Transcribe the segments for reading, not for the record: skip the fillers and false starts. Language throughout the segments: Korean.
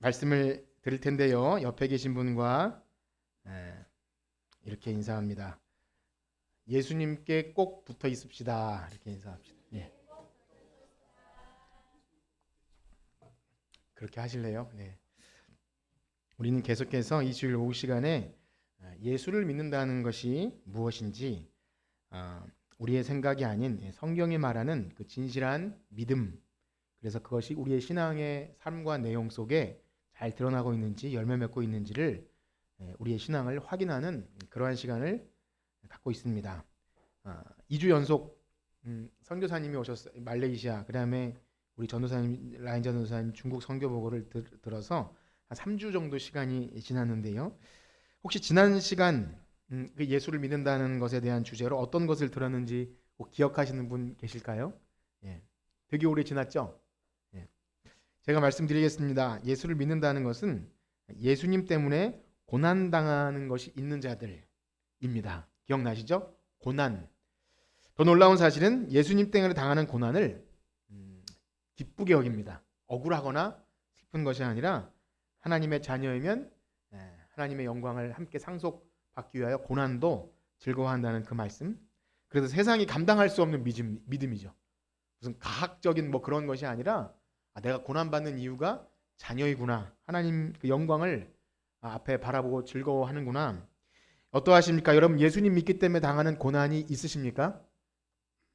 말씀을 드릴 텐데요. 옆에 계신 분과 이렇게 인사합니다. 예수님께 꼭 붙어 있읍시다. 이렇게 인사합시다. 예. 그렇게 하실래요? 네. 우리는 계속해서 이 주일 오후 시간에 예수를 믿는다는 것이 무엇인지 우리의 생각이 아닌 성경이 말하는 그 진실한 믿음, 그래서 그것이 우리의 신앙의 삶과 내용 속에 잘 드러나고 있는지 열매 맺고 있는지를 우리의 신앙을 확인하는 그러한 시간을 갖고 있습니다. 2주 연속 선교사님이 오셨어요. 말레이시아, 그 다음에 우리 전도사님, 라인 전도사님 중국 선교 보고를 들어서 한 3주 정도 시간이 지났는데요. 혹시 지난 시간 그 예수를 믿는다는 것에 대한 주제로 어떤 것을 들었는지 꼭 기억하시는 분 계실까요? 예. 되게 오래 지났죠? 예. 제가 말씀드리겠습니다. 예수를 믿는다는 것은 예수님 때문에 고난당하는 것이 있는 자들입니다. 기억나시죠? 고난. 더 놀라운 사실은 예수님 때문에 당하는 고난을 기쁘게 여깁니다. 억울하거나 슬픈 것이 아니라 하나님의 자녀이면 하나님의 영광을 함께 상속받기 위하여 고난도 즐거워한다는 그 말씀. 그래서 세상이 감당할 수 없는 믿음이죠. 무슨 가학적인 뭐 그런 것이 아니라 내가 고난받는 이유가 자녀이구나. 하나님 그 영광을 앞에 바라보고 즐거워하는구나. 어떠하십니까? 여러분 예수님 믿기 때문에 당하는 고난이 있으십니까?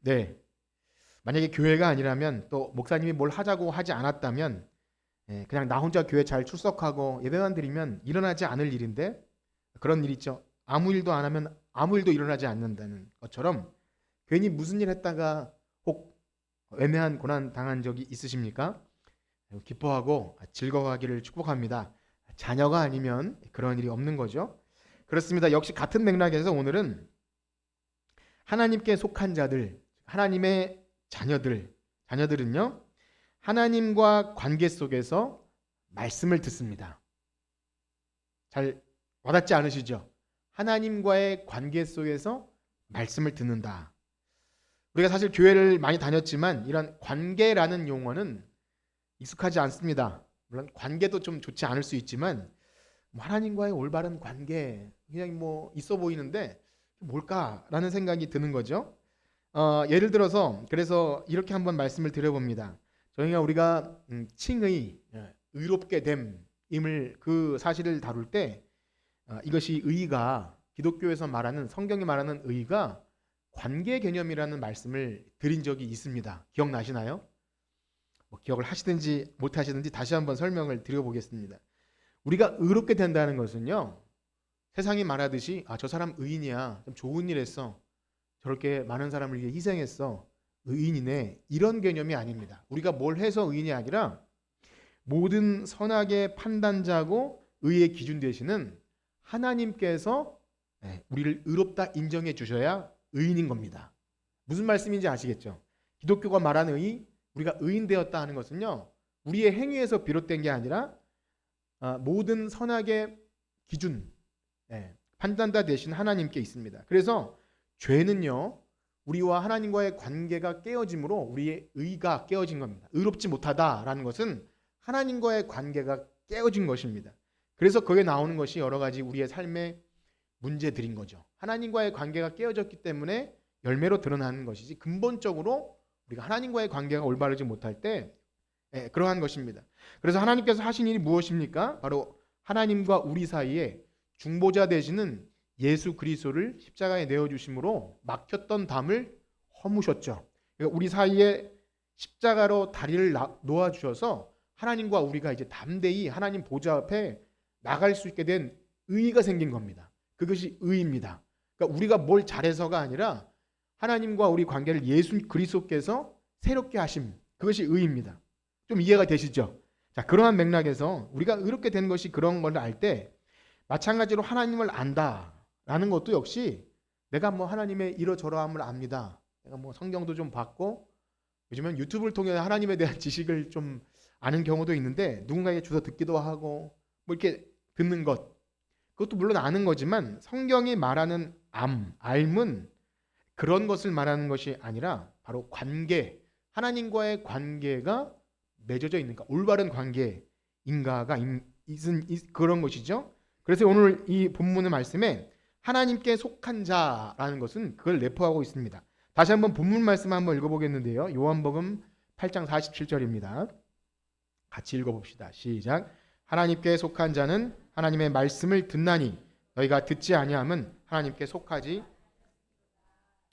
네. 만약에 교회가 아니라면 또 목사님이 뭘 하자고 하지 않았다면 그냥 나 혼자 교회 잘 출석하고 예배만 드리면 일어나지 않을 일인데 그런 일 있죠. 아무 일도 안 하면 아무 일도 일어나지 않는다는 것처럼 괜히 무슨 일 했다가 혹 애매한 고난 당한 적이 있으십니까? 기뻐하고 즐거워하기를 축복합니다. 자녀가 아니면 그런 일이 없는 거죠. 그렇습니다. 역시 같은 맥락에서 오늘은 하나님께 속한 자들, 하나님의 자녀들은요, 하나님과 관계 속에서 말씀을 듣습니다. 잘 와닿지 않으시죠? 하나님과의 관계 속에서 말씀을 듣는다. 우리가 사실 교회를 많이 다녔지만 이런 관계라는 용어는 익숙하지 않습니다. 물론 관계도 좀 좋지 않을 수 있지만 하나님과의 올바른 관계 그냥 뭐 있어 보이는데 뭘까라는 생각이 드는 거죠. 예를 들어서 그래서 이렇게 한번 말씀을 드려봅니다. 우리가 칭의, 의롭게 됨임을 그 사실을 다룰 때 이것이 의가 기독교에서 말하는 성경이 말하는 의가 관계 개념이라는 말씀을 드린 적이 있습니다. 기억나시나요? 뭐 기억을 하시든지 못 하시든지 다시 한번 설명을 드려보겠습니다. 우리가 의롭게 된다는 것은요. 세상이 말하듯이 저 사람 의인이야. 좀 좋은 일 했어. 저렇게 많은 사람을 위해 희생했어. 의인이네. 이런 개념이 아닙니다. 우리가 뭘 해서 의인이 아니라 모든 선악의 판단자고 의의 기준 되시는 하나님께서 우리를 의롭다 인정해 주셔야 의인인 겁니다. 무슨 말씀인지 아시겠죠? 기독교가 말하는 의, 우리가 의인 되었다 하는 것은요. 우리의 행위에서 비롯된 게 아니라 모든 선악의 기준, 판단자 되신 하나님께 있습니다. 그래서 죄는요. 우리와 하나님과의 관계가 깨어짐으로 우리의 의가 깨어진 겁니다. 의롭지 못하다라는 것은 하나님과의 관계가 깨어진 것입니다. 그래서 거기에 나오는 것이 여러 가지 우리의 삶의 문제들인 거죠. 하나님과의 관계가 깨어졌기 때문에 열매로 드러나는 것이지 근본적으로 우리가 하나님과의 관계가 올바르지 못할 때 그러한 것입니다. 그래서 하나님께서 하신 일이 무엇입니까? 바로 하나님과 우리 사이에 중보자 되시는 예수 그리스도를 십자가에 내어주심으로 막혔던 담을 허무셨죠. 그러니까 우리 사이에 십자가로 다리를 놓아주셔서 하나님과 우리가 이제 담대히 하나님 보좌 앞에 나갈 수 있게 된 의의가 생긴 겁니다. 그것이 의입니다. 그러니까 우리가 뭘 잘해서가 아니라 하나님과 우리 관계를 예수 그리스도께서 새롭게 하심, 그것이 의입니다. 좀 이해가 되시죠? 자, 그러한 맥락에서 우리가 의롭게 된 것이 그런 걸 알 때 마찬가지로 하나님을 안다라는 것도 역시 내가 뭐 하나님의 이러저러함을 압니다. 내가 뭐 성경도 좀 봤고 요즘은 유튜브를 통해 하나님에 대한 지식을 좀 아는 경우도 있는데 누군가에게 주워 듣기도 하고 뭐 이렇게 듣는 것 그것도 물론 아는 거지만 성경이 말하는 알문 그런 것을 말하는 것이 아니라 바로 관계, 하나님과의 관계가 맺어져 있는가, 올바른 관계 인가가 그런 것이죠. 그래서 오늘 이 본문의 말씀에 하나님께 속한 자라는 것은 그걸 내포하고 있습니다. 다시 한번 본문 말씀 한번 읽어보겠는데요. 요한복음 8장 47절입니다. 같이 읽어봅시다. 시작. 하나님께 속한 자는 하나님의 말씀을 듣나니 너희가 듣지 아니함은 하나님께 속하지.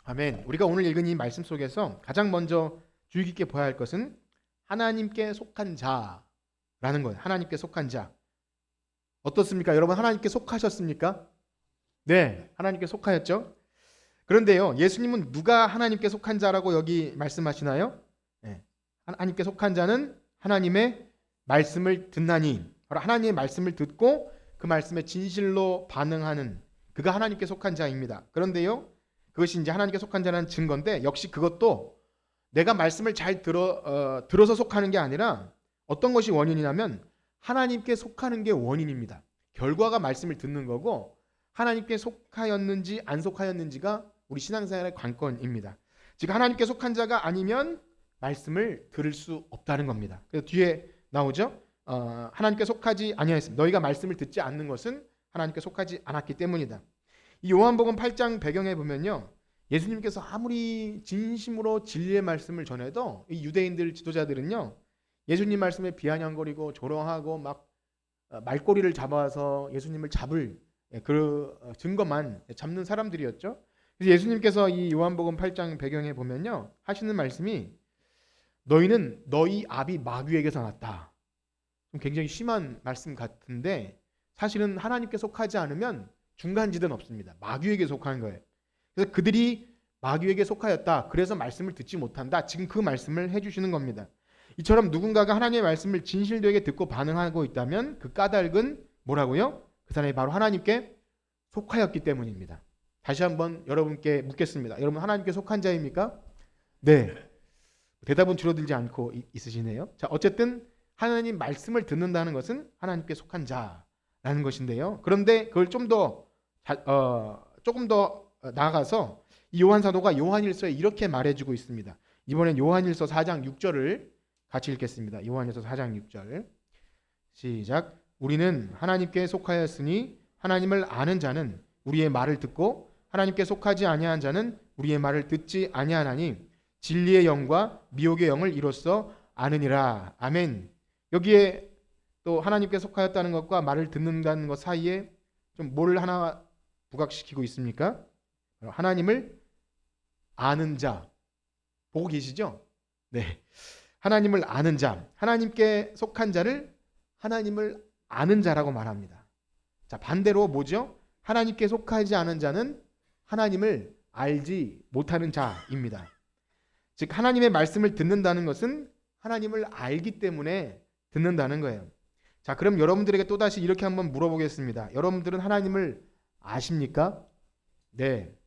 아멘. 우리가 오늘 읽은 이 말씀 속에서 가장 먼저 주의 깊게 보아야 할 것은 하나님께 속한 자라는 거예요. 하나님께 속한 자. 어떻습니까? 여러분 하나님께 속하셨습니까? 네, 하나님께 속하였죠. 그런데요, 예수님은 누가 하나님께 속한 자라고 여기 말씀하시나요? 네, 하나님께 속한 자는 하나님의 말씀을 듣나니, 바로 하나님의 말씀을 듣고 그 말씀에 진실로 반응하는 그가 하나님께 속한 자입니다. 그런데요, 그것이 이제 하나님께 속한 자라는 증거인데 역시 그것도 내가 말씀을 잘 들어서 속하는 게 아니라 어떤 것이 원인이냐면 하나님께 속하는 게 원인입니다. 결과가 말씀을 듣는 거고 하나님께 속하였는지 안 속하였는지가 우리 신앙생활의 관건입니다. 즉 하나님께 속한 자가 아니면 말씀을 들을 수 없다는 겁니다. 그래서 뒤에 나오죠. 하나님께 속하지 아니하였습니다. 너희가 말씀을 듣지 않는 것은 하나님께 속하지 않았기 때문이다. 이 요한복음 8장 배경에 보면요. 예수님께서 아무리 진심으로 진리의 말씀을 전해도 이 유대인들 지도자들은요. 예수님 말씀에 비아냥거리고 조롱하고 막 말꼬리를 잡아서 예수님을 잡을 그 증거만 잡는 사람들이었죠. 그래서 예수님께서 이 요한복음 8장 배경에 보면요. 하시는 말씀이 너희는 너희 아비 마귀에게서 났다. 굉장히 심한 말씀 같은데 사실은 하나님께 속하지 않으면 중간지대는 없습니다. 마귀에게 속한 거예요. 그래서 그들이 마귀에게 속하였다. 그래서 말씀을 듣지 못한다. 지금 그 말씀을 해주시는 겁니다. 이처럼 누군가가 하나님의 말씀을 진실되게 듣고 반응하고 있다면 그 까닭은 뭐라고요? 그 사람이 바로 하나님께 속하였기 때문입니다. 다시 한번 여러분께 묻겠습니다. 여러분 하나님께 속한 자입니까? 네. 대답은 줄어들지 않고 있으시네요. 자, 어쨌든 하나님 말씀을 듣는다는 것은 하나님께 속한 자라는 것인데요. 그런데 그걸 조금 더 나아가서 이 요한 사도가 요한일서에 이렇게 말해주고 있습니다. 이번엔 요한일서 4장 6절을 같이 읽겠습니다. 요한일서 4장 6절 시작. 우리는 하나님께 속하였으니 하나님을 아는 자는 우리의 말을 듣고 하나님께 속하지 아니한 자는 우리의 말을 듣지 아니하나니 진리의 영과 미혹의 영을 이로써 아느니라. 아멘. 여기에 또 하나님께 속하였다는 것과 말을 듣는다는 것 사이에 좀 뭘 하나 부각시키고 있습니까? 하나님을 아는 자 보고 계시죠? 네. 하나님을 아는 자, 하나님께 속한 자를 하나님을 아는 자라고 말합니다. 자, 반대로 뭐죠? 하나님께 속하지 않은 자는 하나님을 알지 못하는 자입니다. 즉 하나님의 말씀을 듣는다는 것은 하나님을 알기 때문에 듣는다는 거예요. 자, 그럼 여러분들에게 또다시 이렇게 한번 물어보겠습니다. 여러분들은 하나님을 아십니까? 네.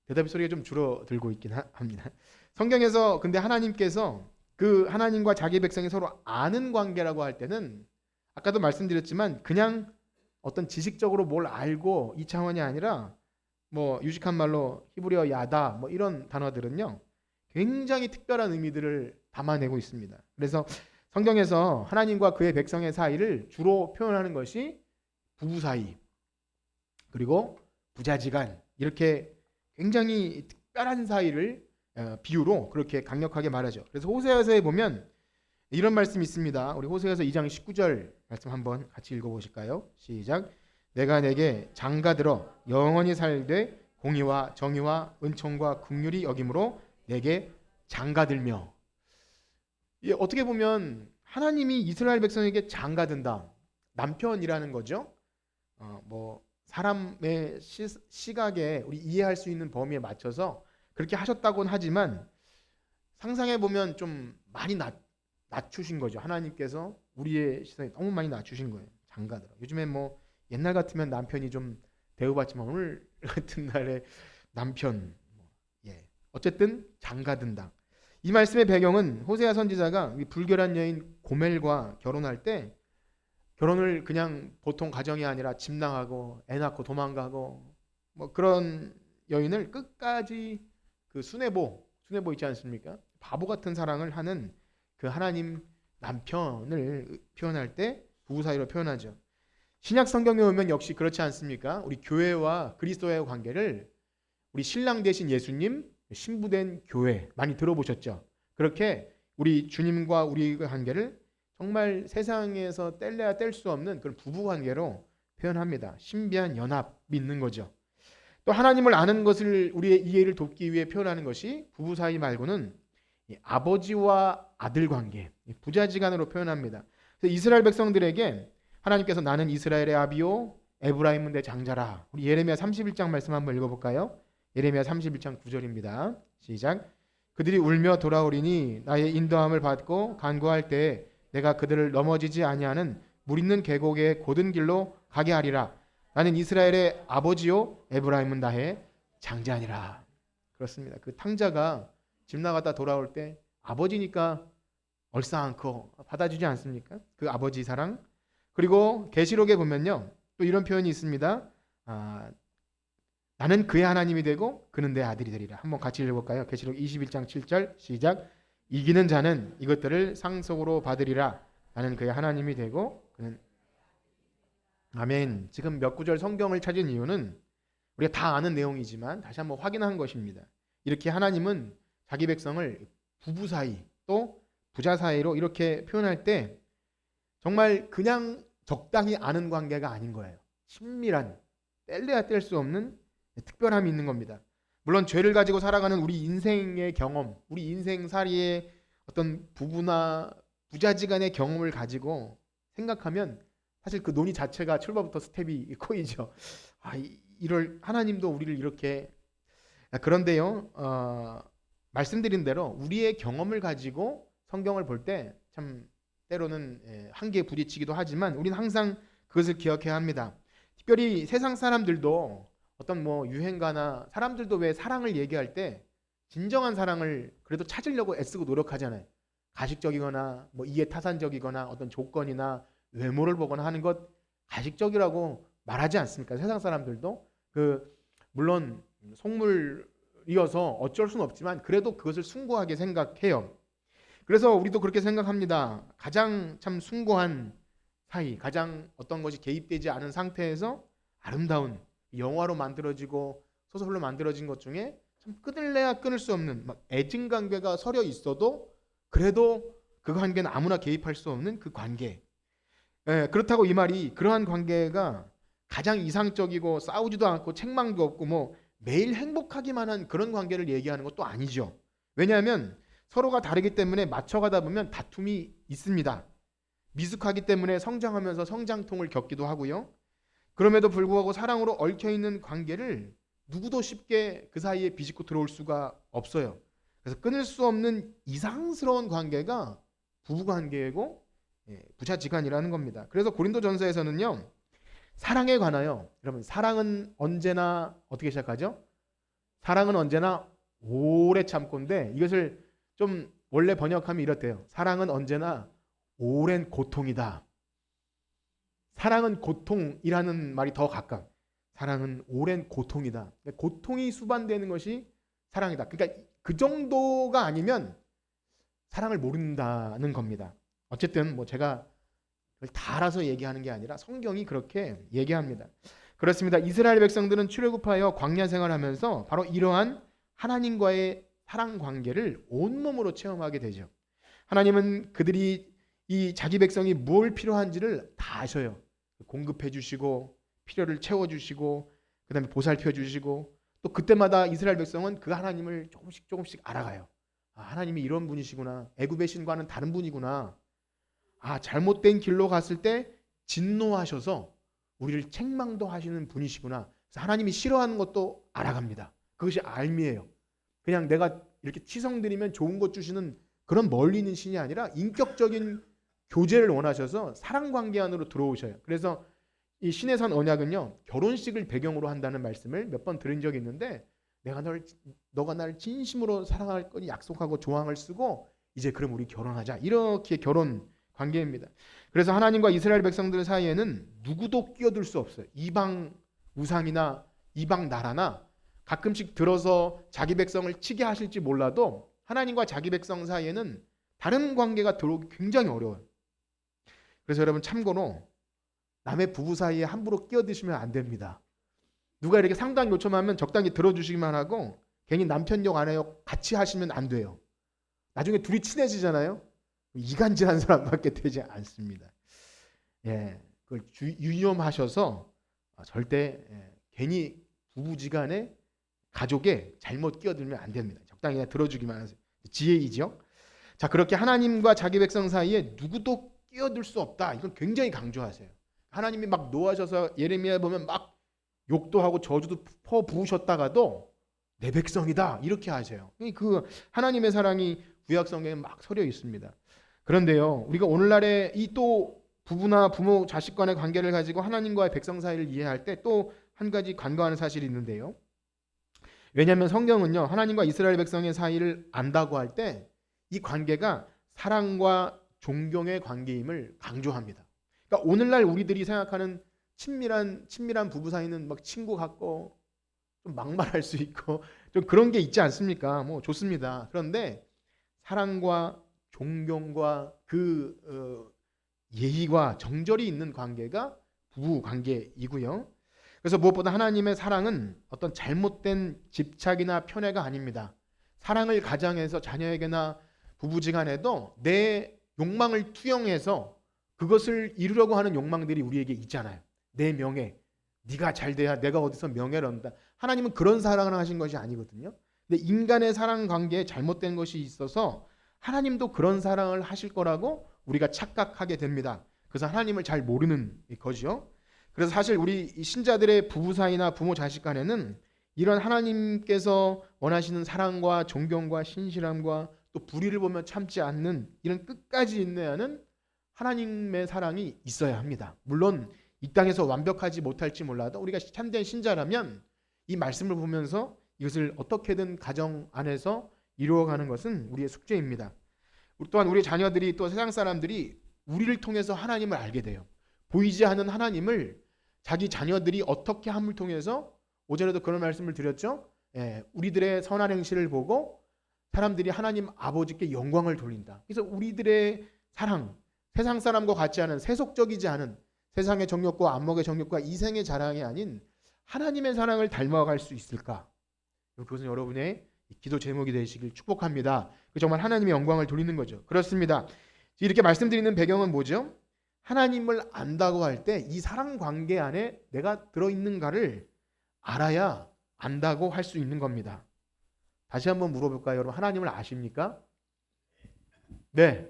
대답 소리가 좀 줄어들고 있긴 합니다. 성경에서 근데 하나님께서 그 하나님과 자기 백성이 서로 아는 관계라고 할 때는 아까도 말씀드렸지만 그냥 어떤 지식적으로 뭘 알고 이 차원이 아니라 뭐 유식한 말로 히브리어 야다 뭐 이런 단어들은요. 굉장히 특별한 의미들을 담아내고 있습니다. 그래서 성경에서 하나님과 그의 백성의 사이를 주로 표현하는 것이 부부 사이 그리고 부자지간 이렇게 굉장히 특별한 사이를 비유로 그렇게 강력하게 말하죠. 그래서 호세아서에 보면 이런 말씀이 있습니다. 우리 호세아서 2장 19절 말씀 한번 같이 읽어보실까요? 시작. 내가 내게 장가들어 영원히 살되 공의와 정의와 은총과 긍휼이 여김으로 내게 장가들며. 어떻게 보면 하나님이 이스라엘 백성에게 장가든다. 남편이라는 거죠. 뭐 사람의 시각에 우리 이해할 수 있는 범위에 맞춰서 그렇게 하셨다고는 하지만 상상해 보면 좀 많이 낮추신 거죠. 하나님께서 우리의 시선에 너무 많이 낮추신 거예요. 장가들어. 요즘에 뭐 옛날 같으면 남편이 좀 대우받지만 오늘 같은 날에 남편 어쨌든 장가든다. 이 말씀의 배경은 호세아 선지자가 불결한 여인 고멜과 결혼할 때 결혼을 그냥 보통 가정이 아니라 집 나가고 애 낳고 도망가고 뭐 그런 여인을 끝까지 그 수뇌보 있지 않습니까? 바보 같은 사랑을 하는 그 하나님 남편을 표현할 때 부부 사이로 표현하죠. 신약 성경에 오면 역시 그렇지 않습니까? 우리 교회와 그리스도의 관계를 우리 신랑 되신 예수님, 신부된 교회 많이 들어보셨죠? 그렇게 우리 주님과 우리의 관계를 정말 세상에서 뗄래야 뗄 수 없는 그런 부부 관계로 표현합니다. 신비한 연합이 있는 거죠. 또 하나님을 아는 것을 우리의 이해를 돕기 위해 표현하는 것이 부부 사이 말고는 아버지와 아들 관계, 부자지간으로 표현합니다. 그래서 이스라엘 백성들에게 하나님께서 나는 이스라엘의 아비요 에브라임은 내 장자라. 우리 예레미야 31장 말씀 한번 읽어볼까요? 예레미야 31장 9절입니다. 시작. 그들이 울며 돌아오리니 나의 인도함을 받고 간구할 때에 내가 그들을 넘어지지 아니하는 물 있는 계곡의 곧은 길로 가게 하리라. 나는 이스라엘의 아버지요 에브라임은 나의 장자니라. 그렇습니다. 그 탕자가 집 나갔다 돌아올 때 아버지니까 얼싸안고 받아주지 않습니까? 그 아버지 사랑. 그리고 계시록에 보면요 또 이런 표현이 있습니다. 나는 그의 하나님이 되고 그는 내 아들이 되리라. 한번 같이 읽어볼까요? 계시록 21장 7절 시작. 이기는 자는 이것들을 상속으로 받으리라. 나는 그의 하나님이 되고 그는 아멘. 지금 몇 구절 성경을 찾은 이유는 우리가 다 아는 내용이지만 다시 한번 확인한 것입니다. 이렇게 하나님은 자기 백성을 부부 사이 또 부자 사이로 이렇게 표현할 때 정말 그냥 적당히 아는 관계가 아닌 거예요. 친밀한, 뗄래야 뗄 수 없는 특별함이 있는 겁니다. 물론 죄를 가지고 살아가는 우리 인생의 경험, 우리 인생살이의 어떤 부부나 부자지간의 경험을 가지고 생각하면 사실 그 논의 자체가 출발부터 스텝이 꼬이죠. 이럴 하나님도 우리를 이렇게 그런데요. 말씀드린 대로 우리의 경험을 가지고 성경을 볼 때 참 때로는 한계에 부딪히기도 하지만 우리는 항상 그것을 기억해야 합니다. 특별히 세상 사람들도 어떤 유행가나 사람들도 왜 사랑을 얘기할 때 진정한 사랑을 그래도 찾으려고 애쓰고 노력하잖아요. 가식적이거나 이해타산적이거나 어떤 조건이나 외모를 보거나 하는 것 가식적이라고 말하지 않습니까? 세상 사람들도 물론 속물이어서 어쩔 수는 없지만 그래도 그것을 숭고하게 생각해요. 그래서 우리도 그렇게 생각합니다. 가장 참 숭고한 사이, 가장 어떤 것이 개입되지 않은 상태에서 아름다운 영화로 만들어지고 소설로 만들어진 것 중에 참 끊을래야 끊을 수 없는 애증 관계가 서려 있어도 그래도 그 관계는 아무나 개입할 수 없는 그 관계. 그렇다고 이 말이 그러한 관계가 가장 이상적이고 싸우지도 않고 책망도 없고 매일 행복하기만 한 그런 관계를 얘기하는 것도 아니죠. 왜냐하면 서로가 다르기 때문에 맞춰가다 보면 다툼이 있습니다. 미숙하기 때문에 성장하면서 성장통을 겪기도 하고요. 그럼에도 불구하고 사랑으로 얽혀있는 관계를 누구도 쉽게 그 사이에 비집고 들어올 수가 없어요. 그래서 끊을 수 없는 이상스러운 관계가 부부관계이고 부자지간이라는 겁니다. 그래서 고린도전서에서는요. 사랑에 관하여 여러분 사랑은 언제나 어떻게 시작하죠? 사랑은 언제나 오래 참고인데 이것을 좀 원래 번역하면 이렇대요. 사랑은 언제나 오랜 고통이다. 사랑은 고통이라는 말이 더 가까워. 사랑은 오랜 고통이다. 고통이 수반되는 것이 사랑이다. 그러니까 그 정도가 아니면 사랑을 모른다는 겁니다. 어쨌든 제가 다 알아서 얘기하는 게 아니라 성경이 그렇게 얘기합니다. 그렇습니다. 이스라엘 백성들은 출애굽하여 광야 생활하면서 바로 이러한 하나님과의 사랑 관계를 온몸으로 체험하게 되죠. 하나님은 그들이 이 자기 백성이 뭘 필요한지를 다 아셔요. 공급해 주시고 필요를 채워 주시고 그다음에 보살펴 주시고 또 그때마다 이스라엘 백성은 그 하나님을 조금씩 알아가요. 하나님이 이런 분이시구나. 애굽의 신과는 다른 분이구나. 잘못된 길로 갔을 때 진노하셔서 우리를 책망도 하시는 분이시구나. 그래서 하나님이 싫어하는 것도 알아갑니다. 그것이 알미예요. 그냥 내가 이렇게 치성드리면 좋은 것 주시는 그런 멀리 있는 신이 아니라 인격적인 교제를 원하셔서 사랑 관계 안으로 들어오셔요. 그래서 이 신의 산 언약은요. 결혼식을 배경으로 한다는 말씀을 몇 번 들은 적이 있는데 너가 나를 진심으로 사랑할 거니 약속하고 조항을 쓰고 이제 그럼 우리 결혼하자. 이렇게 결혼 관계입니다. 그래서 하나님과 이스라엘 백성들 사이에는 누구도 끼어들 수 없어요. 이방 우상이나 이방 나라나 가끔씩 들어서 자기 백성을 치게 하실지 몰라도 하나님과 자기 백성 사이에는 다른 관계가 들어오기 굉장히 어려워요. 그래서 여러분 참고로 남의 부부 사이에 함부로 끼어드시면 안 됩니다. 누가 이렇게 상담 요청하면 적당히 들어주시기만 하고 괜히 남편 욕 안 해요 같이 하시면 안 돼요. 나중에 둘이 친해지잖아요. 이간질한 사람밖에 되지 않습니다. 예, 그걸 유념하셔서 절대 괜히 부부지간에 가족에 잘못 끼어들면 안 됩니다. 적당히 그냥 들어주기만 하세요. 지혜이죠. 자, 그렇게 하나님과 자기 백성 사이에 누구도 끼어들 수 없다. 이건 굉장히 강조하세요. 하나님이 막 노하셔서 예레미야 보면 막 욕도 하고 저주도 퍼 부으셨다가도 내 백성이다 이렇게 하세요. 그 하나님의 사랑이 구약 성경에 막 서려 있습니다. 그런데요, 우리가 오늘날에 이 또 부부나 부모 자식 간의 관계를 가지고 하나님과의 백성 사이를 이해할 때 또 한 가지 간과하는 사실이 있는데요. 왜냐하면 성경은요, 하나님과 이스라엘 백성의 사이를 안다고 할 때 이 관계가 사랑과 존경의 관계임을 강조합니다. 그러니까 오늘날 우리들이 생각하는 친밀한 부부 사이는 막 친구 같고 좀 막말할 수 있고 좀 그런 게 있지 않습니까? 뭐 좋습니다. 그런데 사랑과 존경과 예의와 정절이 있는 관계가 부부 관계이고요. 그래서 무엇보다 하나님의 사랑은 어떤 잘못된 집착이나 편애가 아닙니다. 사랑을 가장해서 자녀에게나 부부지간에도 내 욕망을 투영해서 그것을 이루려고 하는 욕망들이 우리에게 있잖아요. 내 명예, 네가 잘 돼야 내가 어디서 명예를 얻는다. 하나님은 그런 사랑을 하신 것이 아니거든요. 근데 인간의 사랑 관계에 잘못된 것이 있어서 하나님도 그런 사랑을 하실 거라고 우리가 착각하게 됩니다. 그래서 하나님을 잘 모르는 거죠. 그래서 사실 우리 신자들의 부부 사이나 부모 자식 간에는 이런 하나님께서 원하시는 사랑과 존경과 신실함과 또 불의를 보며 참지 않는 이런 끝까지 인내하는 하나님의 사랑이 있어야 합니다. 물론 이 땅에서 완벽하지 못할지 몰라도 우리가 참된 신자라면 이 말씀을 보면서 이것을 어떻게든 가정 안에서 이루어가는 것은 우리의 숙제입니다. 또한 우리 자녀들이 또 세상 사람들이 우리를 통해서 하나님을 알게 돼요. 보이지 않는 하나님을 자기 자녀들이 어떻게 함을 통해서 오전에도 그런 말씀을 드렸죠. 우리들의 선한 행실을 보고 사람들이 하나님 아버지께 영광을 돌린다. 그래서 우리들의 사랑, 세상 사람과 같지 않은 세속적이지 않은 세상의 정욕과 안목의 정욕과 이생의 자랑이 아닌 하나님의 사랑을 닮아갈 수 있을까? 그것은 여러분의 기도 제목이 되시길 축복합니다. 정말 하나님의 영광을 돌리는 거죠. 그렇습니다. 이렇게 말씀드리는 배경은 뭐죠? 하나님을 안다고 할 때 이 사랑 관계 안에 내가 들어있는가를 알아야 안다고 할 수 있는 겁니다. 다시 한번 물어볼까요? 여러분 하나님을 아십니까? 네.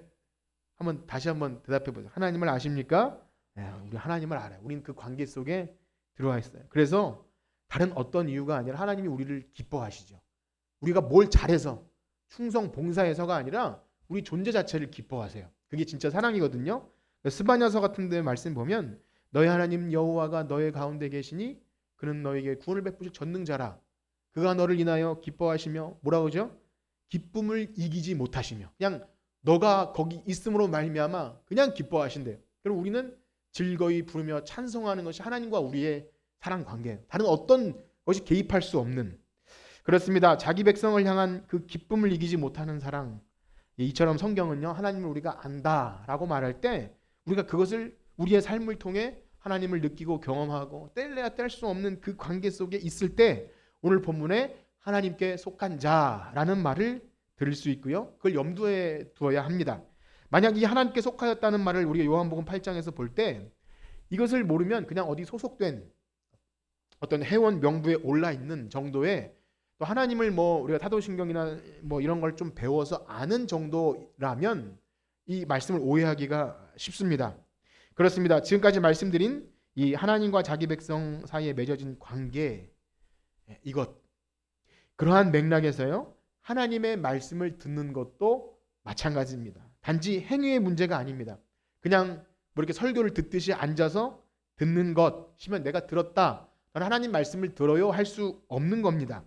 다시 한번 대답해 보세요. 하나님을 아십니까? 네, 우리 하나님을 알아요. 우리는 그 관계 속에 들어와 있어요. 그래서 다른 어떤 이유가 아니라 하나님이 우리를 기뻐하시죠. 우리가 뭘 잘해서 충성 봉사해서가 아니라 우리 존재 자체를 기뻐하세요. 그게 진짜 사랑이거든요. 스바냐서 같은 데 말씀 보면 너희 하나님 여호와가 너의 가운데 계시니 그는 너에게 구원을 베푸실 전능자라. 그가 너를 인하여 기뻐하시며 뭐라고 하죠? 기쁨을 이기지 못하시며 그냥 너가 거기 있음으로 말미암아 그냥 기뻐하신대요. 그럼 우리는 즐거이 부르며 찬송하는 것이 하나님과 우리의 사랑 관계예요. 다른 어떤 것이 개입할 수 없는. 그렇습니다. 자기 백성을 향한 그 기쁨을 이기지 못하는 사랑. 이처럼 성경은요, 하나님을 우리가 안다라고 말할 때 우리가 그것을 우리의 삶을 통해 하나님을 느끼고 경험하고 뗄래야 뗄 수 없는 그 관계 속에 있을 때 오늘 본문에 하나님께 속한 자라는 말을 들을 수 있고요. 그걸 염두에 두어야 합니다. 만약 이 하나님께 속하였다는 말을 우리가 요한복음 8장에서 볼 때 이것을 모르면 그냥 어디 소속된 어떤 회원 명부에 올라 있는 정도의 또 하나님을 우리가 사도신경이나 이런 걸 좀 배워서 아는 정도라면 이 말씀을 오해하기가 쉽습니다. 그렇습니다. 지금까지 말씀드린 이 하나님과 자기 백성 사이에 맺어진 관계 그러한 맥락에서요. 하나님의 말씀을 듣는 것도 마찬가지입니다. 단지 행위의 문제가 아닙니다. 그냥 이렇게 설교를 듣듯이 앉아서 듣는 것이면 내가 들었다. 저는 하나님 말씀을 들어요 할 수 없는 겁니다.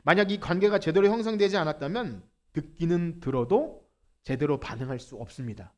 만약 이 관계가 제대로 형성되지 않았다면 듣기는 들어도 제대로 반응할 수 없습니다.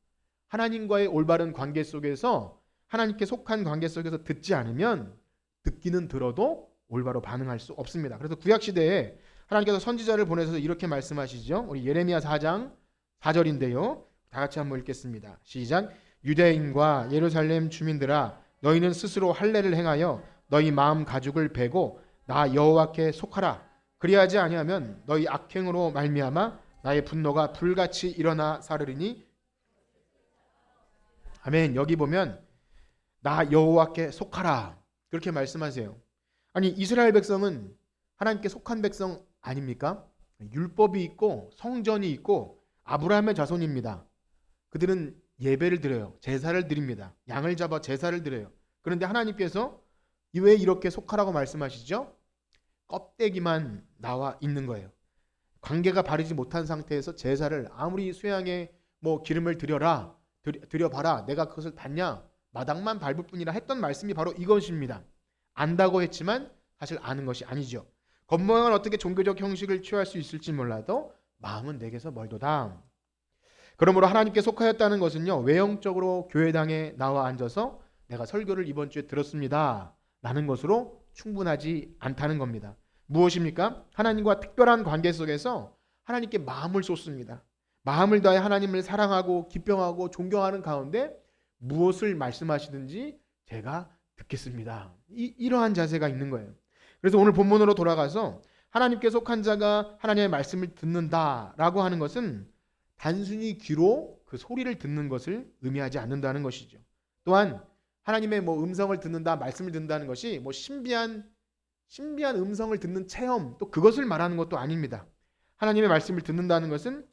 하나님과의 올바른 관계 속에서 하나님께 속한 관계 속에서 듣지 않으면 듣기는 들어도 올바로 반응할 수 없습니다. 그래서 구약 시대에 하나님께서 선지자를 보내셔서 이렇게 말씀하시죠. 우리 예레미야 4장 4절인데요. 다 같이 한번 읽겠습니다. 시작. 유대인과 예루살렘 주민들아, 너희는 스스로 할례를 행하여 너희 마음 가죽을 베고 나 여호와께 속하라. 그리하지 아니하면 너희 악행으로 말미암아 나의 분노가 불같이 일어나 사르리니. 아멘. 여기 보면 나 여호와께 속하라 그렇게 말씀하세요. 아니, 이스라엘 백성은 하나님께 속한 백성 아닙니까? 율법이 있고 성전이 있고 아브라함의 자손입니다. 그들은 예배를 드려요. 제사를 드립니다. 양을 잡아 제사를 드려요. 그런데 하나님께서 왜 이렇게 속하라고 말씀하시죠? 껍데기만 나와 있는 거예요. 관계가 바르지 못한 상태에서 제사를 아무리 수양에 기름을 드려봐라 내가 그것을 받냐, 마당만 밟을 뿐이라 했던 말씀이 바로 이것입니다. 안다고 했지만 사실 아는 것이 아니죠. 겉모양은 어떻게 종교적 형식을 취할 수 있을지 몰라도 마음은 내게서 멀도다. 그러므로 하나님께 속하였다는 것은요, 외형적으로 교회당에 나와 앉아서 내가 설교를 이번 주에 들었습니다 라는 것으로 충분하지 않다는 겁니다. 무엇입니까? 하나님과 특별한 관계 속에서 하나님께 마음을 쏟습니다. 마음을 다해 하나님을 사랑하고 기뻐하고 존경하는 가운데 무엇을 말씀하시든지 제가 듣겠습니다. 이러한 자세가 있는 거예요. 그래서 오늘 본문으로 돌아가서 하나님께 속한 자가 하나님의 말씀을 듣는다라고 하는 것은 단순히 귀로 그 소리를 듣는 것을 의미하지 않는다는 것이죠. 또한 하나님의 음성을 듣는다, 말씀을 듣는다는 것이 신비한 음성을 듣는 체험, 또 그것을 말하는 것도 아닙니다. 하나님의 말씀을 듣는다는 것은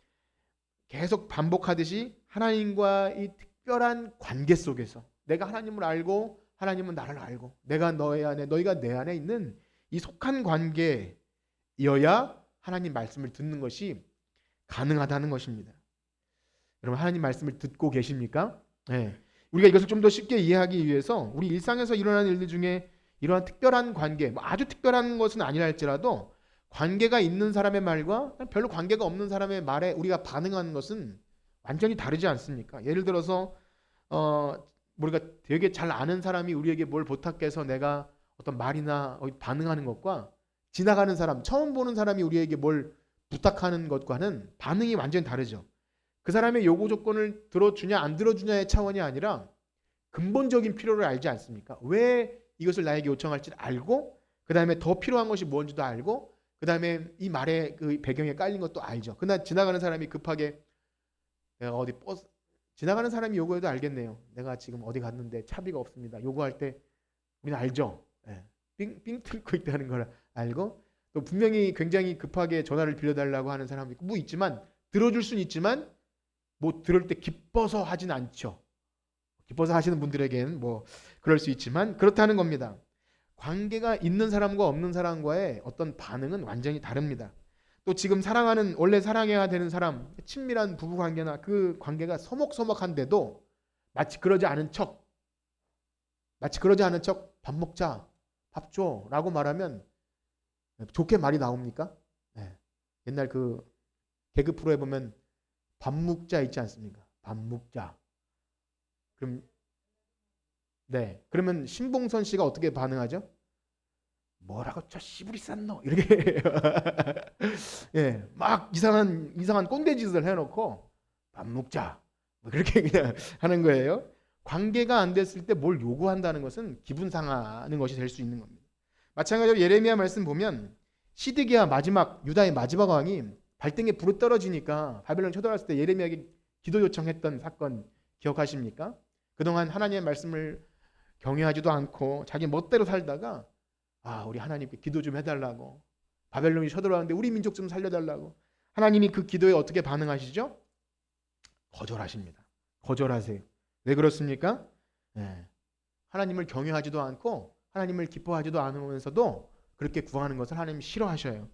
계속 반복하듯이 하나님과 이 특별한 관계 속에서 내가 하나님을 알고 하나님은 나를 알고 내가 너희 안에 너희가 내 안에 있는 이 속한 관계여야 하나님 말씀을 듣는 것이 가능하다는 것입니다. 여러분, 하나님 말씀을 듣고 계십니까? 네. 우리가 이것을 좀 더 쉽게 이해하기 위해서 우리 일상에서 일어나는 일들 중에 이러한 특별한 관계, 아주 특별한 것은 아니라 할지라도 관계가 있는 사람의 말과 별로 관계가 없는 사람의 말에 우리가 반응하는 것은 완전히 다르지 않습니까? 예를 들어서 우리가 되게 잘 아는 사람이 우리에게 뭘 부탁해서 내가 어떤 말이나 반응하는 것과 지나가는 사람, 처음 보는 사람이 우리에게 뭘 부탁하는 것과는 반응이 완전히 다르죠. 그 사람의 요구 조건을 들어주냐 안 들어주냐의 차원이 아니라 근본적인 필요를 알지 않습니까? 왜 이것을 나에게 요청할지를 알고, 그 다음에 더 필요한 것이 뭔지도 알고, 그 다음에 이 말의 그 배경에 깔린 것도 알죠. 그러나 지나가는 사람이 급하게 버스 지나가는 사람이 요구해도 알겠네요. 내가 지금 어디 갔는데 차비가 없습니다. 요구할 때 우리는 알죠. 삥 뚫고 있다는 걸 알고, 또 분명히 굉장히 급하게 전화를 빌려달라고 하는 사람도 있고 있지만 들어줄 수는 있지만 들을 때 기뻐서 하진 않죠. 기뻐서 하시는 분들에겐 그럴 수 있지만 그렇다는 겁니다. 관계가 있는 사람과 없는 사람과의 어떤 반응은 완전히 다릅니다. 또 지금 원래 사랑해야 되는 사람, 친밀한 부부 관계나 그 관계가 서먹서먹한데도 마치 그러지 않은 척 밥 먹자, 밥 줘 라고 말하면 좋게 말이 나옵니까? 네. 옛날 그 개그 프로에 보면 밥 묵자 있지 않습니까? 밥 묵자. 그러면 신봉선 씨가 어떻게 반응하죠? 뭐라고 저 씨부리 쌌노 이렇게 막 이상한 꼰대 짓을 해놓고 밥 먹자 그렇게 그냥 하는 거예요. 관계가 안 됐을 때 뭘 요구한다는 것은 기분 상하는 것이 될 수 있는 겁니다. 마찬가지로 예레미야 말씀 보면 시드기야 유다의 마지막 왕이 발등에 불이 떨어지니까 바벨론 쳐들어왔을 때 예레미야에게 기도 요청했던 사건 기억하십니까? 그동안 하나님의 말씀을 경외하지도 않고 자기 멋대로 살다가 우리 하나님께 기도 좀 해달라고, 바벨론이 쳐들어왔는데 우리 민족 좀 살려달라고. 하나님이 그 기도에 어떻게 반응하시죠? 거절하십니다. 거절하세요. 왜 그렇습니까? 하나님을 경외하지도 않고 하나님을 기뻐하지도 않으면서도 그렇게 구하는 것을 하나님이 싫어하셔요.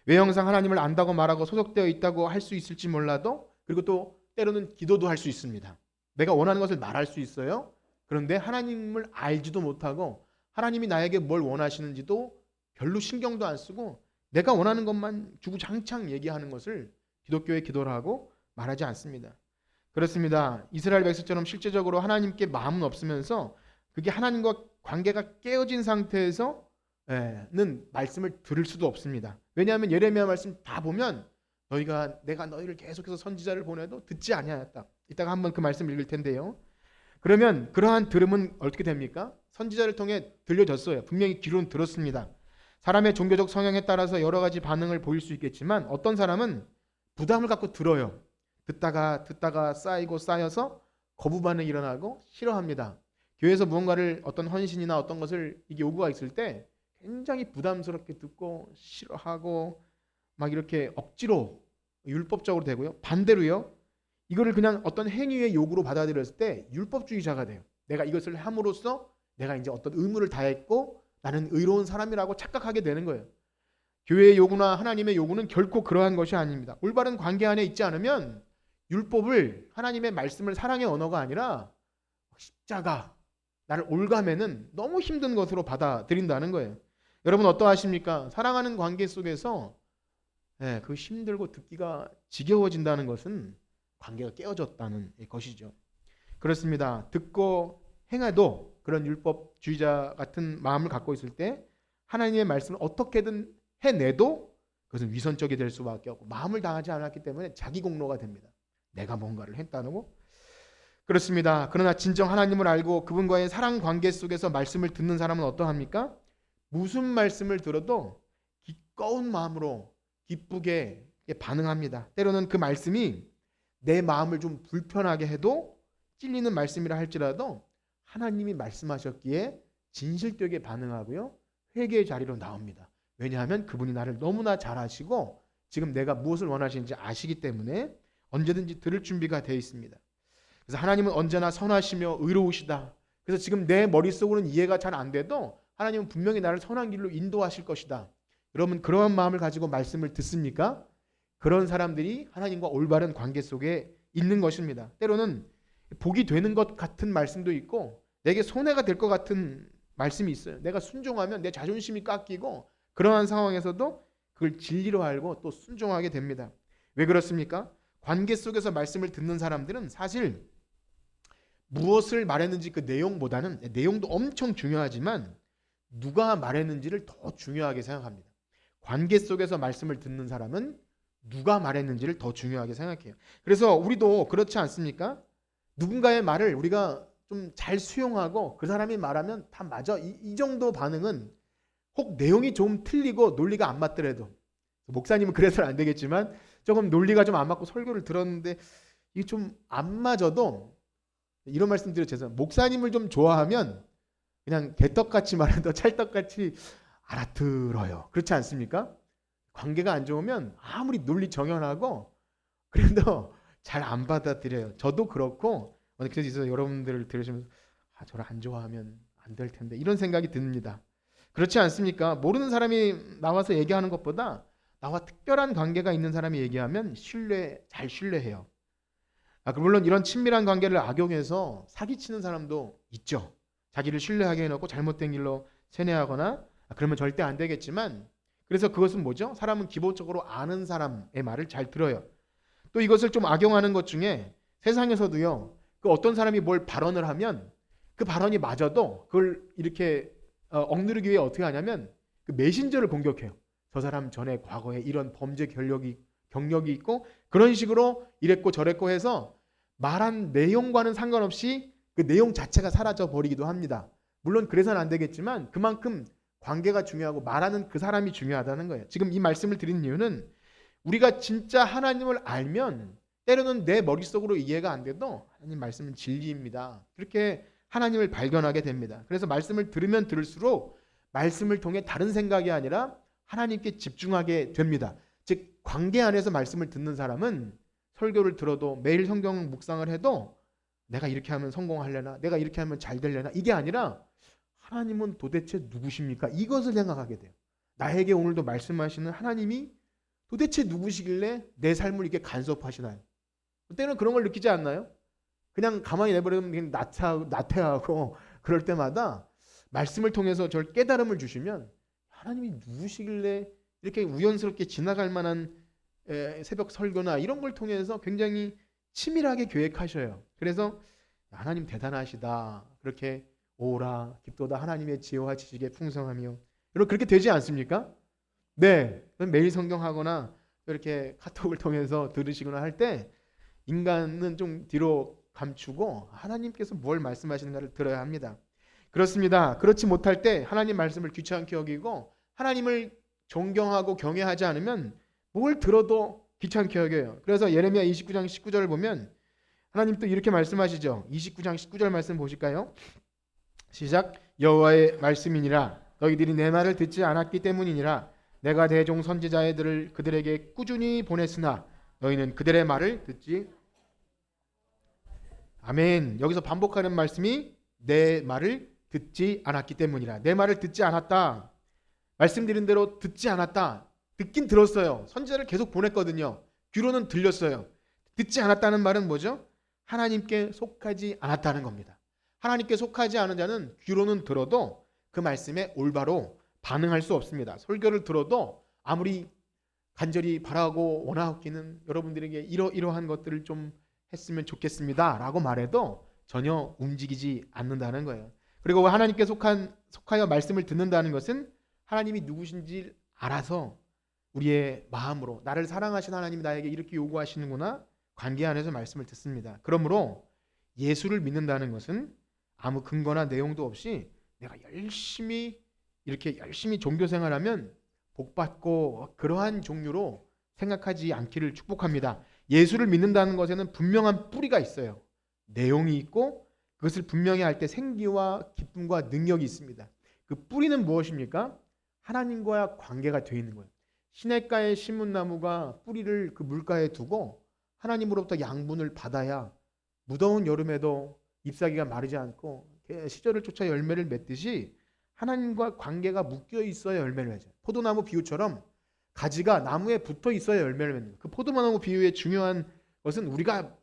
외형상 하나님을 안다고 말하고 소속되어 있다고 할 수 있을지 몰라도, 그리고 또 때로는 기도도 할 수 있습니다. 내가 원하는 것을 말할 수 있어요. 그런데 하나님을 알지도 못하고 하나님이 나에게 뭘 원하시는지도 별로 신경도 안 쓰고 내가 원하는 것만 주구장창 얘기하는 것을 기독교의 기도라고 말하지 않습니다. 그렇습니다. 이스라엘 백성처럼 실제적으로 하나님께 마음은 없으면서 그게 하나님과 관계가 깨어진 상태에서는 말씀을 들을 수도 없습니다. 왜냐하면 예레미야 말씀 다 보면 내가 너희를 계속해서 선지자를 보내도 듣지 아니하였다. 이따가 한번 그 말씀 읽을 텐데요. 그러면 그러한 들음은 어떻게 됩니까? 선지자를 통해 들려졌어요. 분명히 귀로는 들었습니다. 사람의 종교적 성향에 따라서 여러 가지 반응을 보일 수 있겠지만 어떤 사람은 부담을 갖고 들어요. 듣다가 쌓이고 쌓여서 거부 반응이 일어나고 싫어합니다. 교회에서 무언가를 어떤 헌신이나 어떤 것을 이게 요구가 있을 때 굉장히 부담스럽게 듣고 싫어하고 막 이렇게 억지로 율법적으로 되고요. 반대로요. 이거를 그냥 어떤 행위의 요구로 받아들였을 때 율법주의자가 돼요. 내가 이것을 함으로써 내가 이제 어떤 의무를 다했고 나는 의로운 사람이라고 착각하게 되는 거예요. 교회의 요구나 하나님의 요구는 결코 그러한 것이 아닙니다. 올바른 관계 안에 있지 않으면 율법을 하나님의 말씀을 사랑의 언어가 아니라 십자가 나를 올가매는 너무 힘든 것으로 받아들인다는 거예요. 여러분 어떠하십니까? 사랑하는 관계 속에서 그 힘들고 듣기가 지겨워진다는 것은 관계가 깨어졌다는 것이죠. 그렇습니다. 듣고 행해도 그런 율법주의자 같은 마음을 갖고 있을 때 하나님의 말씀을 어떻게든 해내도 그것은 위선적이 될 수밖에 없고 마음을 당하지 않았기 때문에 자기 공로가 됩니다. 내가 뭔가를 했다고. 그렇습니다. 그러나 진정 하나님을 알고 그분과의 사랑 관계 속에서 말씀을 듣는 사람은 어떠합니까? 무슨 말씀을 들어도 기꺼운 마음으로 기쁘게 반응합니다. 때로는 그 말씀이 내 마음을 좀 불편하게 해도 찔리는 말씀이라 할지라도 하나님이 말씀하셨기에 진실되게 반응하고요. 회개의 자리로 나옵니다. 왜냐하면 그분이 나를 너무나 잘 아시고 지금 내가 무엇을 원하시는지 아시기 때문에 언제든지 들을 준비가 되어 있습니다. 그래서 하나님은 언제나 선하시며 의로우시다. 그래서 지금 내 머릿속으로는 이해가 잘 안 돼도 하나님은 분명히 나를 선한 길로 인도하실 것이다. 여러분 그러한 마음을 가지고 말씀을 듣습니까? 그런 사람들이 하나님과 올바른 관계 속에 있는 것입니다. 때로는 복이 되는 것 같은 말씀도 있고 내게 손해가 될 것 같은 말씀이 있어요. 내가 순종하면 내 자존심이 깎이고 그러한 상황에서도 그걸 진리로 알고 또 순종하게 됩니다. 왜 그렇습니까? 관계 속에서 말씀을 듣는 사람들은 사실 무엇을 말했는지 그 내용보다는 내용도 엄청 중요하지만 누가 말했는지를 더 중요하게 생각합니다. 관계 속에서 말씀을 듣는 사람은 누가 말했는지를 더 중요하게 생각해요. 그래서 우리도 그렇지 않습니까? 누군가의 말을 우리가 좀 잘 수용하고 그 사람이 말하면 다 맞아. 이 정도 반응은 혹 내용이 좀 틀리고 논리가 안 맞더라도 목사님은 그래서는 안 되겠지만 조금 논리가 좀 안 맞고 설교를 들었는데 이게 좀 안 맞아도 이런 말씀 드려 죄송합니다. 목사님을 좀 좋아하면 그냥 개떡같이 말해도 찰떡같이 알아들어요. 그렇지 않습니까? 관계가 안 좋으면 아무리 논리 정연하고 그래도 잘 안 받아들여요. 저도 그렇고 그래서 여러분들을 들으시면서 저를 안 좋아하면 안 될 텐데 이런 생각이 듭니다. 그렇지 않습니까? 모르는 사람이 나와서 얘기하는 것보다 나와 특별한 관계가 있는 사람이 얘기하면 잘 신뢰해요. 물론 이런 친밀한 관계를 악용해서 사기치는 사람도 있죠. 자기를 신뢰하게 해놓고 잘못된 길로 세뇌하거나 그러면 절대 안 되겠지만 그래서 그것은 뭐죠? 사람은 기본적으로 아는 사람의 말을 잘 들어요. 또 이것을 좀 악용하는 것 중에 세상에서도요. 그 어떤 사람이 뭘 발언을 하면 그 발언이 맞아도 그걸 이렇게 억누르기 위해 어떻게 하냐면 그 메신저를 공격해요. 저 사람 전에 과거에 이런 범죄 경력이 있고 그런 식으로 이랬고 저랬고 해서 말한 내용과는 상관없이 그 내용 자체가 사라져 버리기도 합니다. 물론 그래서는 안 되겠지만 그만큼 관계가 중요하고 말하는 그 사람이 중요하다는 거예요. 지금 이 말씀을 드린 이유는 우리가 진짜 하나님을 알면 때로는 내 머릿속으로 이해가 안 돼도 하나님 말씀은 진리입니다. 그렇게 하나님을 발견하게 됩니다. 그래서 말씀을 들으면 들을수록 말씀을 통해 다른 생각이 아니라 하나님께 집중하게 됩니다. 즉 관계 안에서 말씀을 듣는 사람은 설교를 들어도 매일 성경 묵상을 해도 내가 이렇게 하면 성공하려나 내가 이렇게 하면 잘 되려나 이게 아니라 하나님은 도대체 누구십니까? 이것을 생각하게 돼요. 나에게 오늘도 말씀하시는 하나님이 도대체 누구시길래 내 삶을 이렇게 간섭하시나요? 그때는 그런 걸 느끼지 않나요? 그냥 가만히 내버리면 그냥 나태하고 그럴 때마다 말씀을 통해서 저를 깨달음을 주시면 하나님이 누구시길래 이렇게 우연스럽게 지나갈 만한 새벽 설교나 이런 걸 통해서 굉장히 치밀하게 계획하셔요. 그래서 하나님 대단하시다. 그렇게 오라 깊도다 하나님의 지혜와 지식에 풍성하며 여러분 그렇게 되지 않습니까? 네. 매일 성경하거나 이렇게 카톡을 통해서 들으시거나 할 때 인간은 좀 뒤로 감추고 하나님께서 뭘 말씀하시는가를 들어야 합니다. 그렇습니다. 그렇지 못할 때 하나님 말씀을 귀찮게 여기고 하나님을 존경하고 경외하지 않으면 뭘 들어도 귀찮게 여겨요. 그래서 예레미야 29장 19절을 보면 하나님 또 이렇게 말씀하시죠. 29장 19절 말씀 보실까요? 시작. 여호와의 말씀이니라 너희들이 내 말을 듣지 않았기 때문이니라 내가 내 종 선지자들을 그들에게 꾸준히 보냈으나 너희는 그들의 말을 듣지. 아멘. 여기서 반복하는 말씀이 내 말을 듣지 않았기 때문이라. 내 말을 듣지 않았다. 말씀드린 대로 듣지 않았다. 듣긴 들었어요. 선지자를 계속 보냈거든요. 귀로는 들렸어요. 듣지 않았다는 말은 뭐죠? 하나님께 속하지 않았다는 겁니다. 하나님께 속하지 않은 자는 귀로는 들어도 그 말씀에 올바로 반응할 수 없습니다. 설교를 들어도 아무리 간절히 바라고 원하기는 여러분들에게 이러한 것들을 좀 했으면 좋겠습니다 라고 말해도 전혀 움직이지 않는다는 거예요. 그리고 하나님께 속하여 말씀을 듣는다는 것은 하나님이 누구신지 알아서 우리의 마음으로 나를 사랑하신 하나님이 나에게 이렇게 요구하시는구나 관계 안에서 말씀을 듣습니다. 그러므로 예수를 믿는다는 것은 아무 근거나 내용도 없이 내가 열심히 종교 생활하면 복받고 그러한 종류로 생각하지 않기를 축복합니다. 예수를 믿는다는 것에는 분명한 뿌리가 있어요. 내용이 있고 그것을 분명히 할 때 생기와 기쁨과 능력이 있습니다. 그 뿌리는 무엇입니까? 하나님과 관계가 되어 있는 거예요. 시냇가에 심은 나무가 뿌리를 그 물가에 두고 하나님으로부터 양분을 받아야 무더운 여름에도 잎사귀가 마르지 않고 시절을 쫓아 열매를 맺듯이 하나님과 관계가 묶여 있어야 열매를 맺어요. 포도나무 비유처럼 가지가 나무에 붙어 있어야 열매를 맺는 거예요. 그 포도나무 비유의 중요한 것은 우리가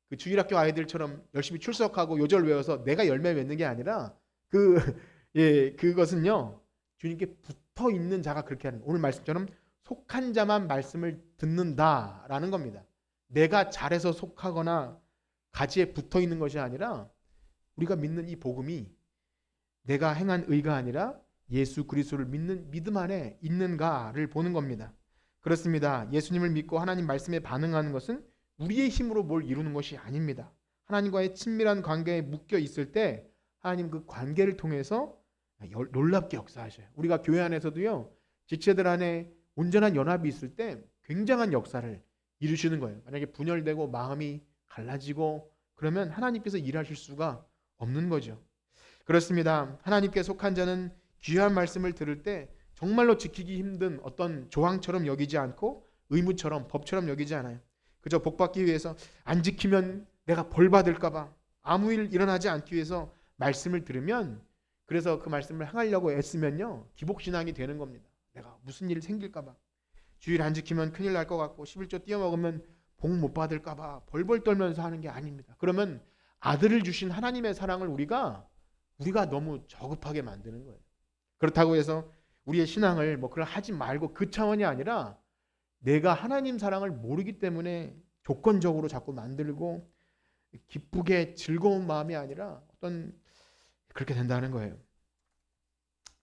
그 주일학교 아이들처럼 열심히 출석하고 요절 외워서 내가 열매 맺는 게 아니라 그것은요 주님께 붙어 있는 자가 그렇게 하는 거예요. 오늘 말씀처럼 속한 자만 말씀을 듣는다라는 겁니다. 내가 잘해서 속하거나 가지에 붙어 있는 것이 아니라 우리가 믿는 이 복음이 내가 행한 의가 아니라 예수 그리스도를 믿는 믿음 안에 있는가를 보는 겁니다. 그렇습니다. 예수님을 믿고 하나님 말씀에 반응하는 것은 우리의 힘으로 뭘 이루는 것이 아닙니다. 하나님과의 친밀한 관계에 묶여 있을 때 하나님 그 관계를 통해서 놀랍게 역사하셔요. 우리가 교회 안에서도요. 지체들 안에 온전한 연합이 있을 때 굉장한 역사를 이루시는 거예요. 만약에 분열되고 마음이 갈라지고 그러면 하나님께서 일하실 수가 없는 거죠. 그렇습니다. 하나님께 속한 자는 귀한 말씀을 들을 때 정말로 지키기 힘든 어떤 조항처럼 여기지 않고 의무처럼 법처럼 여기지 않아요. 그저 복받기 위해서 안 지키면 내가 벌 받을까 봐 아무 일 일어나지 않기 위해서 말씀을 들으면 그래서 그 말씀을 행하려고 애쓰면요. 기복신앙이 되는 겁니다. 내가 무슨 일 생길까 봐 주일 안 지키면 큰일 날 것 같고 11조 띄어먹으면 복 못 받을까 봐 벌벌 떨면서 하는 게 아닙니다. 그러면 아들을 주신 하나님의 사랑을 우리가 너무 저급하게 만드는 거예요. 그렇다고 해서 우리의 신앙을 뭐 그걸 하지 말고 그 차원이 아니라 내가 하나님 사랑을 모르기 때문에 조건적으로 자꾸 만들고 기쁘게 즐거운 마음이 아니라 어떤 그렇게 된다는 거예요.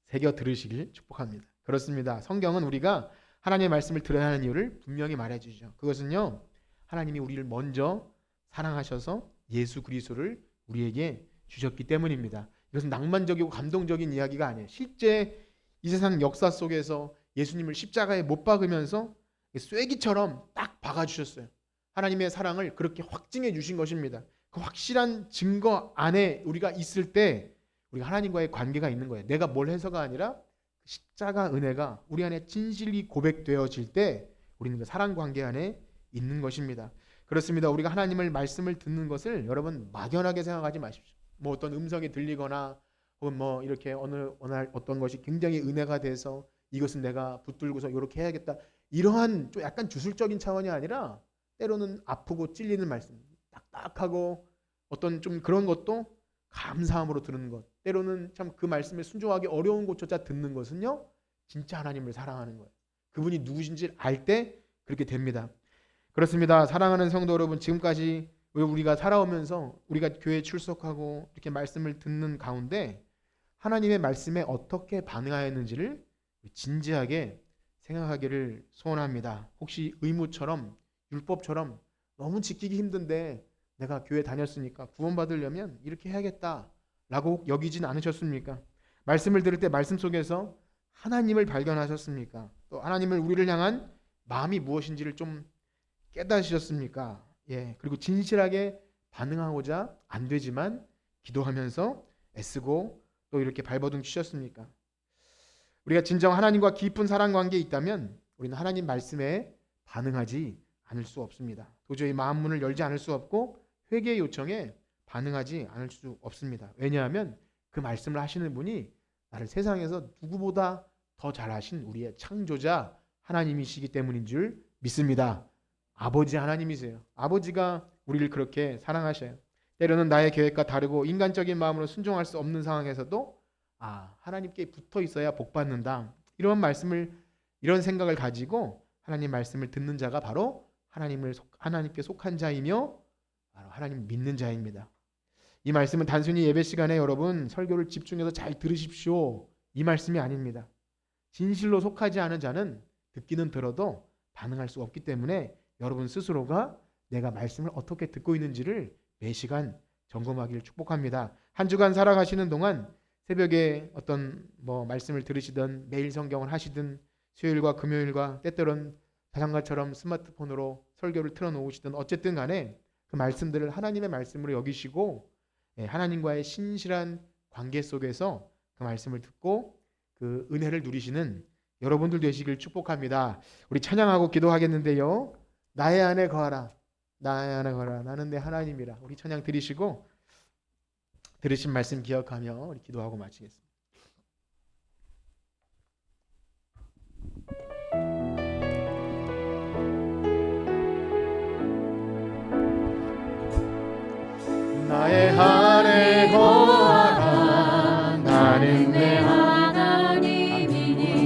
새겨 들으시길 축복합니다. 그렇습니다. 성경은 우리가 하나님의 말씀을 들어야 하는 이유를 분명히 말해주죠. 그것은요. 하나님이 우리를 먼저 사랑하셔서 예수 그리스도를 우리에게 주셨기 때문입니다. 이것은 낭만적이고 감동적인 이야기가 아니에요. 실제 이 세상 역사 속에서 예수님을 십자가에 못 박으면서 쐐기처럼 딱 박아주셨어요. 하나님의 사랑을 그렇게 확증해 주신 것입니다. 그 확실한 증거 안에 우리가 있을 때 우리가 하나님과의 관계가 있는 거예요. 내가 뭘 해서가 아니라 십자가 은혜가 우리 안에 진실이 고백되어질 때 우리는 그 사랑 관계 안에 있는 것입니다. 그렇습니다. 우리가 하나님을 말씀을 듣는 것을 여러분 막연하게 생각하지 마십시오. 뭐 어떤 음성이 들리거나 혹은 뭐 이렇게 어느 날 어떤 것이 굉장히 은혜가 돼서 이것은 내가 붙들고서 이렇게 해야겠다. 이러한 좀 약간 주술적인 차원이 아니라 때로는 아프고 찔리는 말씀, 딱딱하고 어떤 좀 그런 것도 감사함으로 듣는 것. 때로는 참 그 말씀에 순종하기 어려운 것조차 듣는 것은요. 진짜 하나님을 사랑하는 거예요. 그분이 누구신지 알 때 그렇게 됩니다. 그렇습니다. 사랑하는 성도 여러분, 지금까지 우리가 살아오면서 우리가 교회에 출석하고 이렇게 말씀을 듣는 가운데 하나님의 말씀에 어떻게 반응하였는지를 진지하게 생각하기를 소원합니다. 혹시 의무처럼 율법처럼 너무 지키기 힘든데 내가 교회 다녔으니까 구원받으려면 이렇게 해야겠다라고 여기진 않으셨습니까? 말씀을 들을 때 말씀 속에서 하나님을 발견하셨습니까? 또 하나님을 우리를 향한 마음이 무엇인지를 좀 깨달으셨습니까? 그리고 진실하게 반응하고자 안 되지만 기도하면서 애쓰고 또 이렇게 발버둥 치셨습니까? 우리가 진정 하나님과 깊은 사랑 관계에 있다면 우리는 하나님 말씀에 반응하지 않을 수 없습니다. 도저히 마음 문을 열지 않을 수 없고 회개의 요청에 반응하지 않을 수 없습니다. 왜냐하면 그 말씀을 하시는 분이 나를 세상에서 누구보다 더 잘하신 우리의 창조자 하나님이시기 때문인 줄 믿습니다. 아버지 하나님이세요. 아버지가 우리를 그렇게 사랑하셔요. 때로는 나의 계획과 다르고 인간적인 마음으로 순종할 수 없는 상황에서도 하나님께 붙어 있어야 복 받는다. 이런 생각을 가지고 하나님 말씀을 듣는 자가 바로 하나님께 속한 자이며 바로 하나님 믿는 자입니다. 이 말씀은 단순히 예배 시간에 여러분 설교를 집중해서 잘 들으십시오. 이 말씀이 아닙니다. 진실로 속하지 않은 자는 듣기는 들어도 반응할 수 없기 때문에 여러분 스스로가 내가 말씀을 어떻게 듣고 있는지를 매 시간 점검하기를 축복합니다. 한 주간 살아가시는 동안 새벽에 어떤 말씀을 들으시든 매일 성경을 하시든 수요일과 금요일과 때때론 자장가처럼 스마트폰으로 설교를 틀어놓으시든 어쨌든 간에 그 말씀들을 하나님의 말씀으로 여기시고 하나님과의 신실한 관계 속에서 그 말씀을 듣고 그 은혜를 누리시는 여러분들 되시길 축복합니다. 우리 찬양하고 기도하겠는데요. 나의 안에 거하라. 나의 안에 거하라. 나는 내 하나님이라. 우리 찬양 드리시고 들으신 말씀 기억하며 우리 기도하고 마치겠습니다. 나의 안에 거하라. 나는 내 하나님이니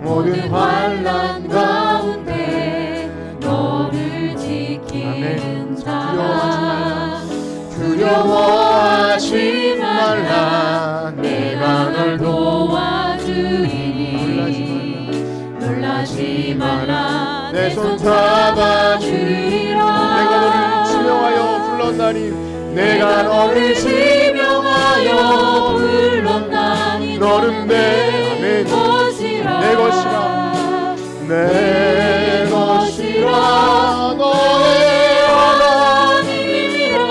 모든 환난 가운데 너를 지키는 자. 두려워하지 말라. 내가 널 도와주리니 놀라지 말라. 내 손 잡아주리라. 내가 너를 지명하여 불렀나니 내가 너를 지명하여 불렀나니 너는 내 것이라. 내 것이라. 내 것이라. 너의 하나님이라.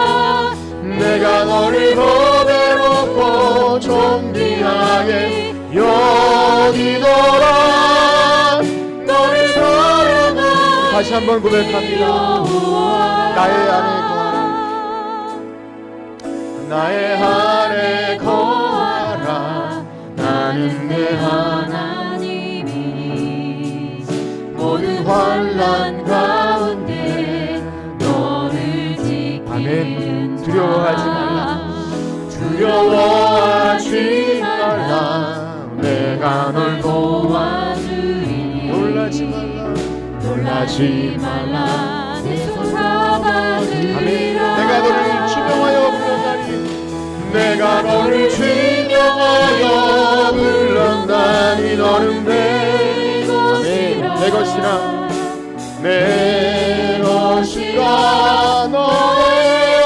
내가 너를 고배롭고 존귀하게 여기노라. 너를 사랑하니 다시 한번 고백합니다. 나의 안에 나의 안에 거하라. 나는 내 하나님이니 모든 환난 가운데 너를 지키는 자. 두려워하지 말라. 두려워하지 말라. 내가 널 도와주리니 놀라지 말라. 놀라지 말라. 내 손 잡아주리라. 내가 너를 지명하여 내가 너를 지명하여 불렀나니 너는 내 것이라. 내 것이라. 너의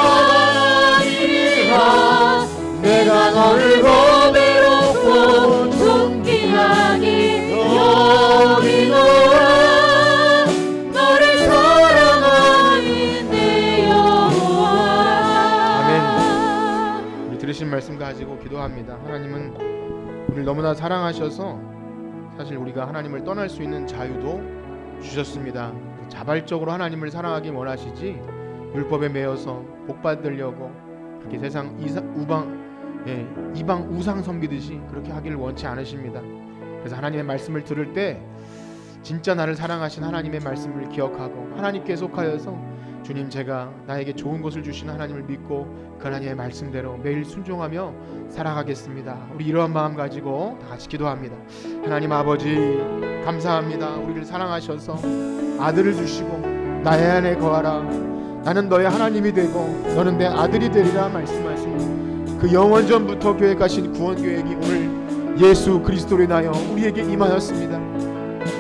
하나님이라. 내가 너를 고배롭고 존귀하게 여기노라. 너를 사랑하는 내 여호와. 들으신 말씀 가지고 기도합니다. 하나님은 우리를 너무나 사랑하셔서 사실 우리가 하나님을 떠날 수 있는 자유도 주셨습니다. 자발적으로 하나님을 사랑하기 원하시지 율법에 매여서 복 받으려고 그렇게 세상 이방 우상 섬기듯이 그렇게 하기를 원치 않으십니다. 그래서 하나님의 말씀을 들을 때 진짜 나를 사랑하신 하나님의 말씀을 기억하고 하나님께 속하여서 주님, 제가 나에게 좋은 것을 주신 하나님을 믿고 그 하나님의 말씀대로 매일 순종하며 살아가겠습니다. 우리 이러한 마음 가지고 다 같이 기도합니다. 하나님 아버지 감사합니다. 우리를 사랑하셔서 아들을 주시고 나의 안에 거하라. 나는 너의 하나님이 되고 너는 내 아들이 되리라 말씀하신 그 영원전부터 계획하신 구원 계획이 오늘 예수 그리스도로 인하여 우리에게 임하였습니다.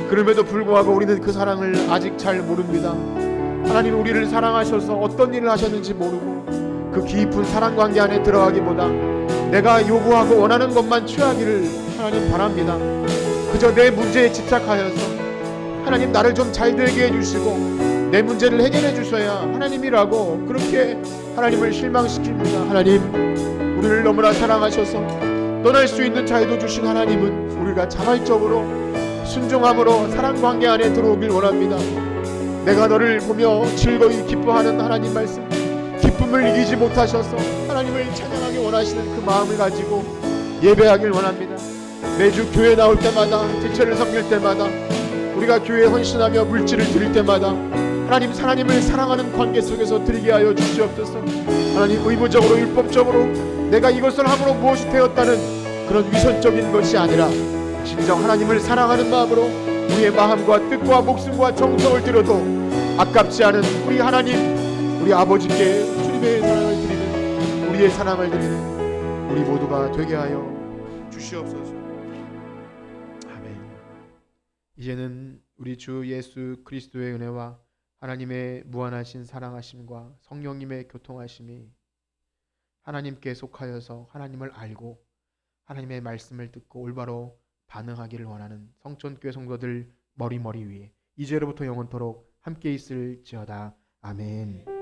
그럼에도 불구하고 우리는 그 사랑을 아직 잘 모릅니다. 하나님 우리를 사랑하셔서 어떤 일을 하셨는지 모르고 그 깊은 사랑 관계 안에 들어가기보다 내가 요구하고 원하는 것만 취하기를 하나님 바랍니다. 그저 내 문제에 집착하여서 하나님 나를 좀 잘 되게 해주시고 내 문제를 해결해 주셔야 하나님이라고 그렇게 하나님을 실망시킵니다. 하나님 우리를 너무나 사랑하셔서 떠날 수 있는 자유도 주신 하나님은 우리가 자발적으로 순종함으로 사랑 관계 안에 들어오길 원합니다. 내가 너를 보며 즐거이 기뻐하는 하나님 말씀, 기쁨을 이기지 못하셔서 하나님을 찬양하기 원하시는 그 마음을 가지고 예배하길 원합니다. 매주 교회 나올 때마다, 지체를 섬길 때마다, 우리가 교회에 헌신하며 물질을 드릴 때마다 하나님을 사랑하는 관계 속에서 드리게 하여 주시옵소서. 하나님 의무적으로 율법적으로 내가 이것을 함으로 무엇이 되었다는 그런 위선적인 것이 아니라 진정 하나님을 사랑하는 마음으로 우리의 마음과 뜻과 목숨과 정성을 들여도 아깝지 않은 우리 하나님, 우리 아버지께 주님의 사랑을 드리는, 우리의 사랑을 드리는 우리 모두가 되게 하여 주시옵소서. 아멘. 이제는 우리 주 예수 그리스도의 은혜와 하나님의 무한하신 사랑하심과 성령님의 교통하심이 하나님께 속하여서 하나님을 알고 하나님의 말씀을 듣고 올바로 반응하기를 원하는 성촌교회 성도들 머리 위에 이제로부터 영원토록 함께 있을지어다. 아멘.